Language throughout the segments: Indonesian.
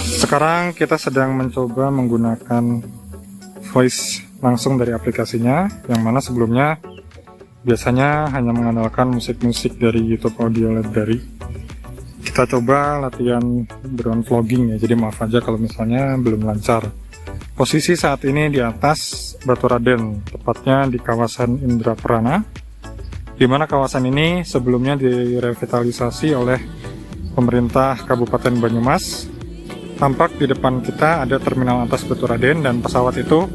Sekarang kita sedang mencoba menggunakan voice langsung dari aplikasinya, yang mana sebelumnya biasanya hanya mengandalkan musik-musik dari YouTube Audio Library. Kita coba latihan drone vlogging ya, jadi maaf aja kalau misalnya belum lancar. Posisi saat ini di atas Batu Raden, tepatnya di kawasan Indraprana, di mana kawasan ini sebelumnya direvitalisasi oleh pemerintah Kabupaten Banyumas. Tampak di depan kita ada terminal atas Batu Raden, dan pesawat itu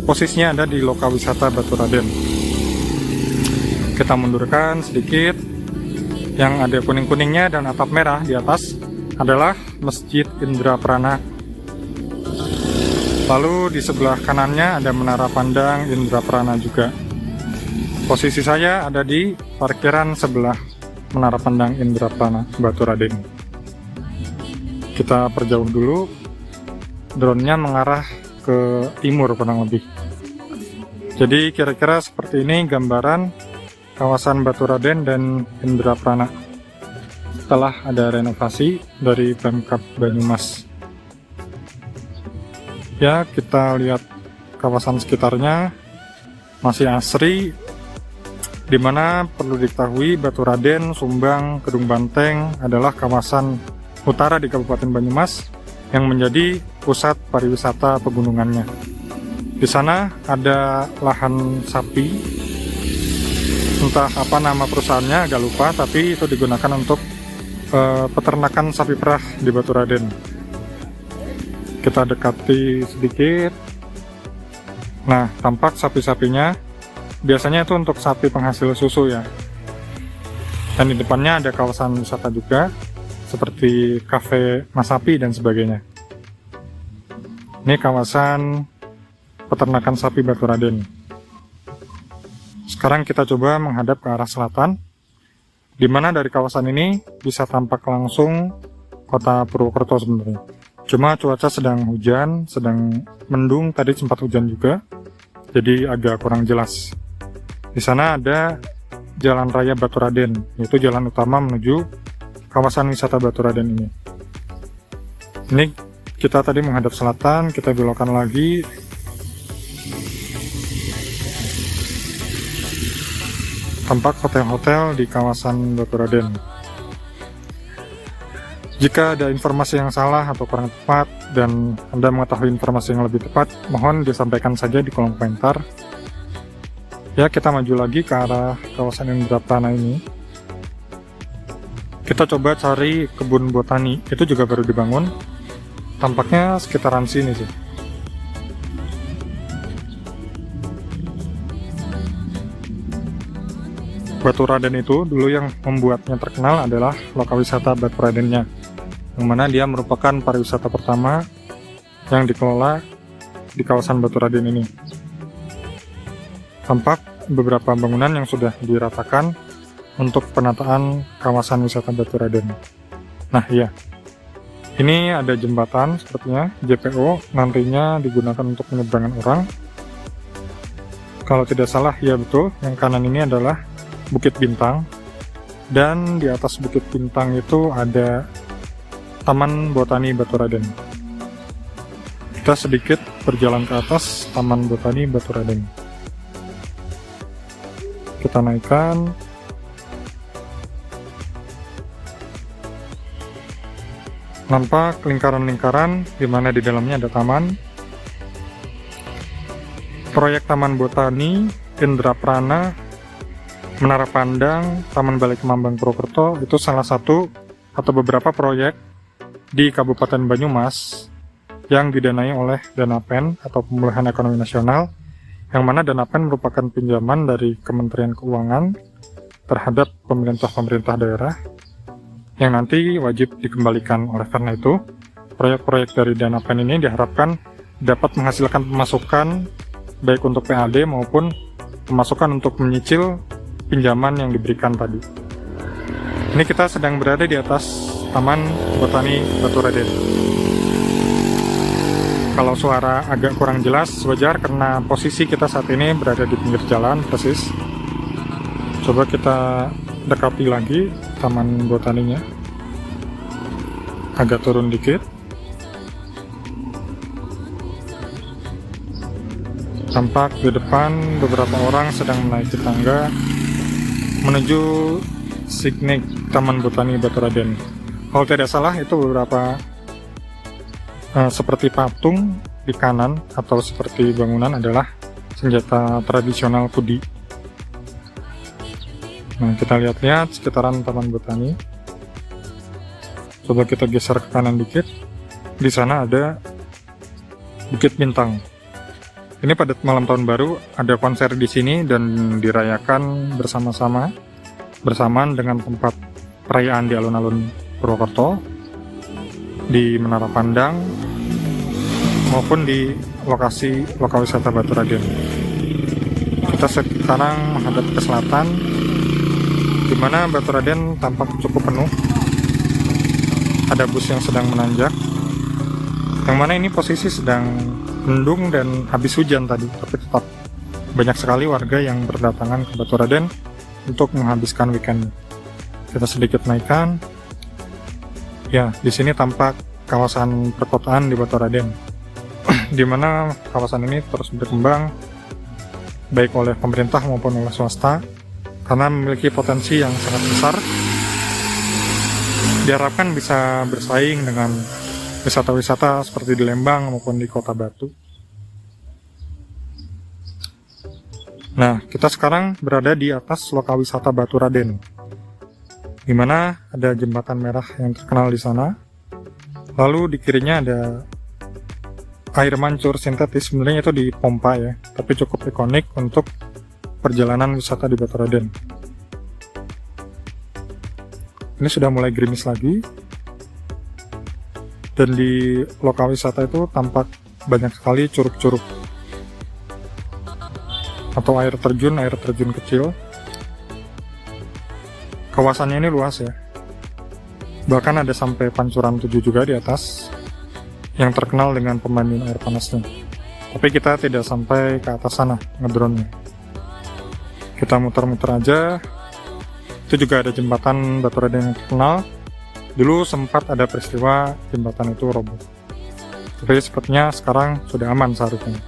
posisinya ada di lokawisata Batu Raden. Kita mundurkan sedikit. Yang ada kuning-kuningnya dan atap merah di atas adalah Masjid Indraprana. Lalu di sebelah kanannya ada menara pandang Indraprana juga. Posisi saya ada di parkiran sebelah menara pandang Indraprana Batu Raden. Kita perjauh dulu, drone-nya mengarah ke timur kurang lebih. Jadi kira-kira seperti ini gambaran kawasan Batu Raden dan Indraprana setelah ada renovasi dari Pemkab Banyumas. Ya, kita lihat kawasan sekitarnya masih asri, dimana perlu diketahui Batu Raden, Sumbang, Kedung Banteng adalah kawasan utara di Kabupaten Banyumas yang menjadi pusat pariwisata pegunungannya. Di sana ada lahan sapi, entah apa nama perusahaannya agak lupa, tapi itu digunakan untuk peternakan sapi perah di Batu Raden. Kita dekati sedikit. Nah, tampak sapi-sapinya biasanya itu untuk sapi penghasil susu ya. Dan di depannya ada kawasan wisata juga, seperti kafe Masapi dan sebagainya. Ini kawasan peternakan sapi Batu Raden. Sekarang kita coba menghadap ke arah selatan, di mana dari kawasan ini bisa tampak langsung kota Purwokerto sebenarnya. Cuma cuaca sedang hujan, sedang mendung, tadi sempat hujan juga, jadi agak kurang jelas. Di sana ada Jalan Raya Batu Raden, yaitu jalan utama menuju kawasan wisata Batu Raden ini. Ini kita tadi menghadap selatan, kita belokkan lagi. Tampak hotel-hotel di kawasan Batu Raden. Jika ada informasi yang salah atau kurang tepat dan Anda mengetahui informasi yang lebih tepat, mohon disampaikan saja di kolom komentar. Ya, kita maju lagi ke arah kawasan Indraprana ini. Kita coba cari kebun botani, itu juga baru dibangun. Tampaknya sekitaran sini sih. Batu Raden itu dulu yang membuatnya terkenal adalah lokawisata Batu Radennya, yang mana dia merupakan pariwisata pertama yang dikelola di kawasan Batu Raden ini. Tampak beberapa bangunan yang sudah diratakan untuk penataan kawasan wisata Batu Raden. Nah iya, ini ada jembatan sepertinya, JPO, nantinya digunakan untuk penyeberangan orang. Kalau tidak salah, ya betul, yang kanan ini adalah Bukit Bintang, dan di atas Bukit Bintang itu ada Taman Botani Batu Raden. Kita sedikit berjalan ke atas Taman Botani Batu Raden. Kita naikkan. Nampak lingkaran-lingkaran di mana di dalamnya ada taman. Proyek Taman Botani Indraprana, Menara Pandang, Taman Balai Kemambang Purwokerto itu salah satu atau beberapa proyek di Kabupaten Banyumas yang didanai oleh Danapen atau Pemulihan Ekonomi Nasional, yang mana Danapen merupakan pinjaman dari Kementerian Keuangan terhadap pemerintah daerah yang nanti wajib dikembalikan. Oleh karena itu, proyek-proyek dari Danapen ini diharapkan dapat menghasilkan pemasukan baik untuk PAD maupun pemasukan untuk menyicil pinjaman yang diberikan tadi. Ini kita sedang berada di atas Taman Botani Batu Raden. Kalau suara agak kurang jelas, wajar karena posisi kita saat ini berada di pinggir jalan persis. Coba kita dekati lagi Taman Botaninya. Agak turun dikit. Tampak di depan beberapa orang sedang menaiki tangga menuju Signik Taman Botani Baturaden. Kalau tidak salah itu beberapa seperti patung di kanan atau seperti bangunan adalah senjata tradisional Kudi. Nah, kita lihat-lihat sekitaran Taman Botani. Coba kita geser ke kanan dikit. Di sana ada Bukit Bintang. Ini pada malam tahun baru ada konser di sini dan dirayakan bersamaan dengan tempat perayaan di alun-alun Purwokerto, di Menara Pandang, maupun di lokasi wisata Baturaden. Kita sekarang menghadap ke selatan, di mana Baturaden tampak cukup penuh. Ada bus yang sedang menanjak, yang mana ini posisi sedang mendung dan habis hujan tadi, tapi tetap banyak sekali warga yang berdatangan ke Baturaden untuk menghabiskan weekend. Kita sedikit naikkan. Ya, di sini tampak kawasan perkotaan di Baturaden, di mana kawasan ini terus berkembang baik oleh pemerintah maupun oleh swasta karena memiliki potensi yang sangat besar. Diharapkan bisa bersaing dengan wisata-wisata seperti di Lembang maupun di Kota Batu. Nah, kita sekarang berada di atas Lokawisata Baturaden, di mana ada jembatan merah yang terkenal di sana. Lalu di kirinya ada air mancur sintetis, sebenarnya itu di pompa ya, tapi cukup ikonik untuk perjalanan wisata di Baturaden. Ini sudah mulai gerimis lagi. Dan di Lokawisata itu tampak banyak sekali curug-curug atau air terjun kecil. Kawasannya ini luas ya. Bahkan ada sampai Pancuran 7 juga di atas yang terkenal dengan pemandian air panasnya. Tapi kita tidak sampai ke atas sana ngedrone-nya. Kita muter-muter aja. Itu juga ada jembatan Baturaden yang terkenal. Dulu sempat ada peristiwa jembatan itu roboh. Tapi sepertinya sekarang sudah aman seharusnya.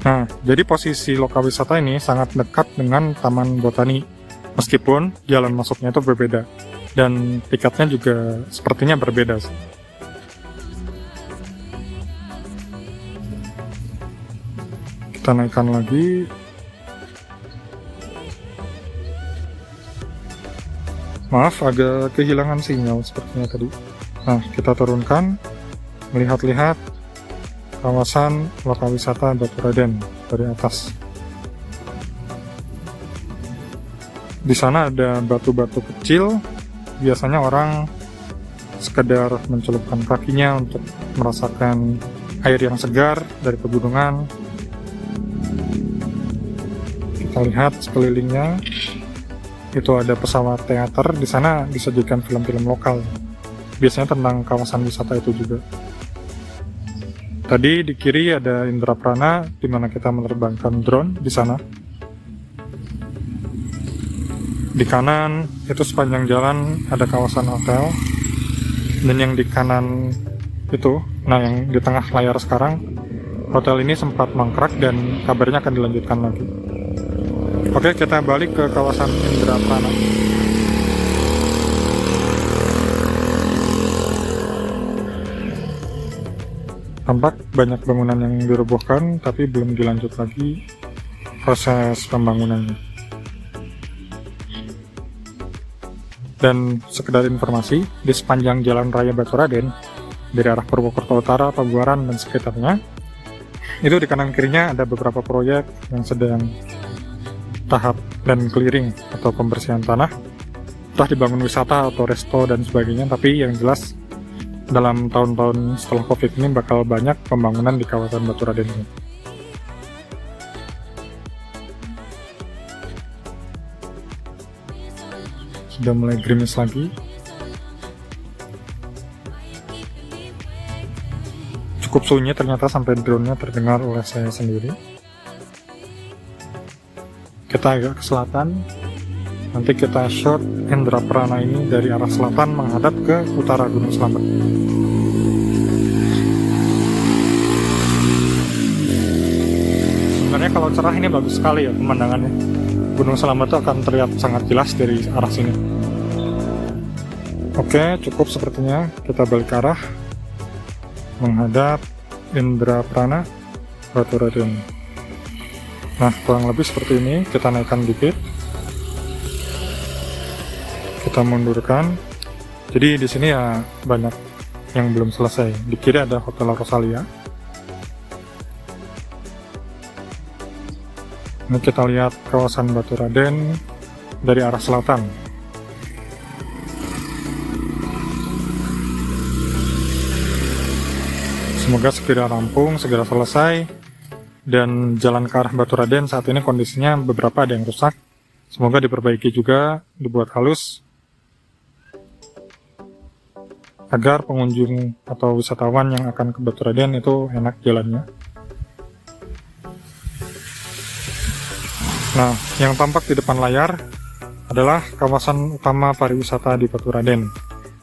Nah, jadi posisi Lokawisata ini sangat dekat dengan Taman Botani. Meskipun jalan masuknya itu berbeda. Dan tiketnya juga sepertinya berbeda sih. Kita naikkan lagi. Maaf, agak kehilangan sinyal sepertinya tadi. Nah, kita turunkan, melihat-lihat kawasan Lokawisata Baturaden dari atas. Di sana ada batu-batu kecil, biasanya orang sekedar mencelupkan kakinya untuk merasakan air yang segar dari pegunungan. Kita lihat sekelilingnya. Itu ada pesawat teater, di sana disajikan film-film lokal. Biasanya tentang kawasan wisata itu juga. Tadi di kiri ada Indraprana, di mana kita menerbangkan drone di sana. Di kanan itu sepanjang jalan ada kawasan hotel, dan yang di kanan itu, nah yang di tengah layar sekarang, hotel ini sempat mangkrak dan kabarnya akan dilanjutkan lagi. Oke, kita balik ke kawasan Indraprana. Tampak banyak bangunan yang dirobohkan, tapi belum dilanjut lagi proses pembangunannya. Dan sekedar informasi, di sepanjang Jalan Raya Baturaden, dari arah Purwokerto Utara, Pabuaran, dan sekitarnya, itu di kanan kirinya ada beberapa proyek yang sedang tahap dan clearing atau pembersihan tanah, entah dibangun wisata atau resto dan sebagainya. Tapi yang jelas dalam tahun-tahun setelah Covid ini bakal banyak pembangunan di kawasan Baturaden ini. Sudah mulai gerimis lagi. Cukup sunyi ternyata sampai drone-nya terdengar oleh saya sendiri. Kita agak ke selatan, nanti kita shot Indraprana ini dari arah selatan menghadap ke utara Gunung Slamet. cerah ini bagus sekali ya pemandangannya. Gunung Slamet itu akan terlihat sangat jelas dari arah sini. Oke, cukup sepertinya. Kita balik arah menghadap Indraprana Baturaden. Nah, kurang lebih seperti ini. Kita naikkan dikit. Kita mundurkan. Jadi di sini ya banyak yang belum selesai. Di kiri ada Hotel Rosalia. Ini kita lihat kawasan Baturaden dari arah selatan. Semoga segera rampung, segera selesai. Dan jalan ke arah Baturaden saat ini kondisinya beberapa ada yang rusak. Semoga diperbaiki juga, dibuat halus, agar pengunjung atau wisatawan yang akan ke Baturaden itu enak jalannya. Nah, yang tampak di depan layar adalah kawasan utama pariwisata di Baturaden,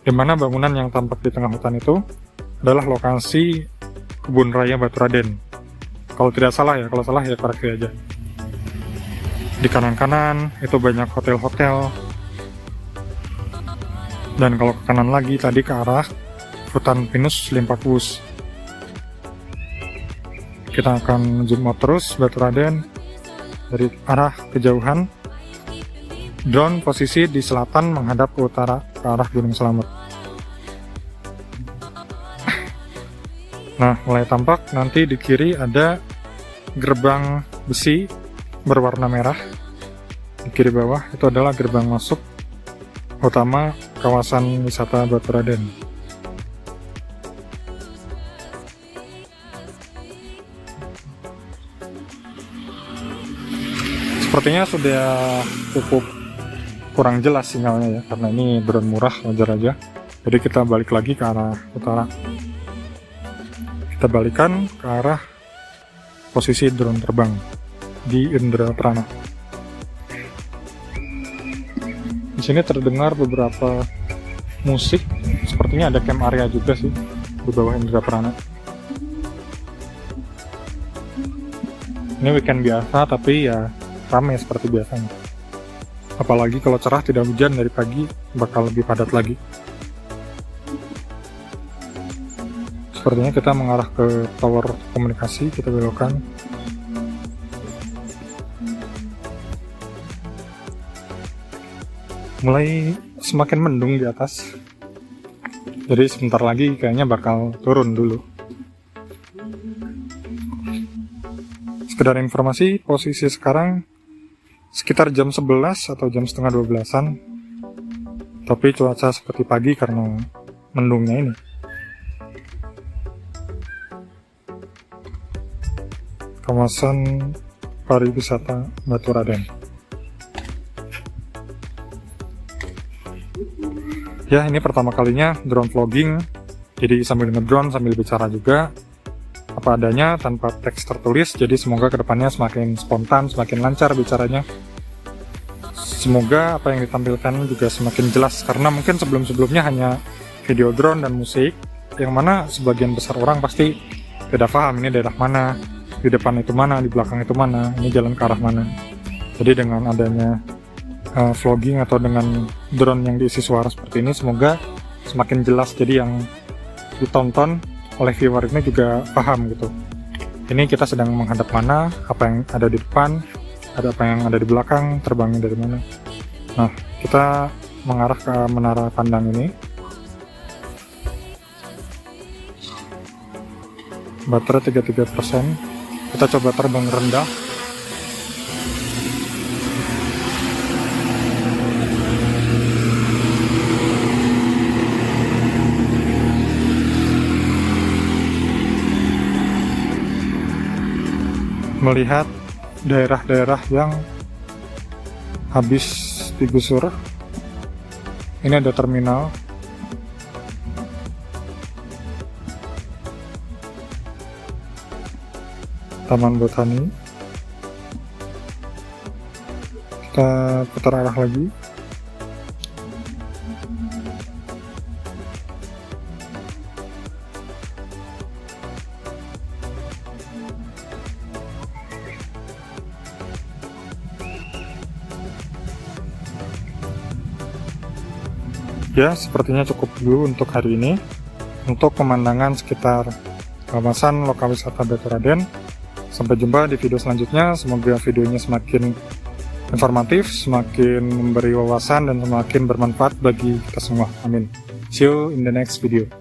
di mana bangunan yang tampak di tengah hutan itu adalah lokasi Kebun Raya Baturaden. Kalau tidak salah ya, kalau salah ya koreksi aja. Di kanan-kanan itu banyak hotel-hotel. Dan kalau ke kanan lagi tadi ke arah hutan pinus Limpakus. Kita akan zoom out terus Baturaden dari arah kejauhan. Drone posisi di selatan menghadap ke utara ke arah Gunung Slamet. Nah, mulai tampak nanti di kiri ada gerbang besi berwarna merah. Di kiri bawah itu adalah gerbang masuk utama kawasan wisata Baturaden. Sepertinya sudah cukup kurang jelas sinyalnya ya, karena ini drone murah, wajar aja. Jadi kita balik lagi ke arah utara. Kita balikan ke arah posisi drone terbang di Indraprana. Di sini terdengar beberapa musik, sepertinya ada camp area juga sih di bawah Indraprana. Ini weekend biasa, tapi ya ramai seperti biasanya. Apalagi kalau cerah tidak hujan dari pagi, bakal lebih padat lagi. Sepertinya kita mengarah ke tower komunikasi, kita belokkan. Mulai semakin mendung di atas, jadi sebentar lagi kayaknya bakal turun dulu. Sekedar informasi, posisi sekarang sekitar jam 11 atau jam setengah 12-an, tapi cuaca seperti pagi karena mendungnya ini. Kawasan pariwisata Baturaden. Ya, ini pertama kalinya drone vlogging, jadi sambil ngedrone sambil bicara juga apa adanya tanpa teks tertulis. Jadi semoga kedepannya semakin spontan, semakin lancar bicaranya. Semoga apa yang ditampilkan juga semakin jelas, karena mungkin sebelum-sebelumnya hanya video drone dan musik, yang mana sebagian besar orang pasti tidak paham ini daerah mana, di depan itu mana, di belakang itu mana, ini jalan ke arah mana. Jadi dengan adanya vlogging atau dengan drone yang diisi suara seperti ini, semoga semakin jelas, jadi yang ditonton oleh viewer ini juga paham gitu. Ini kita sedang menghadap mana, apa yang ada di depan, ada apa yang ada di belakang, terbangnya dari mana. Nah, kita mengarah ke menara pandang ini. Baterai 33%. Kita coba terbang rendah. Melihat daerah-daerah yang habis digusur. Ini ada terminal. Taman Botani. Kita putar arah lagi. Ya, sepertinya cukup dulu untuk hari ini untuk pemandangan sekitar kawasan lokal wisata Baturaden. Sampai jumpa di video selanjutnya. Semoga videonya semakin informatif, semakin memberi wawasan, dan semakin bermanfaat bagi kita semua. Amin. See you in the next video.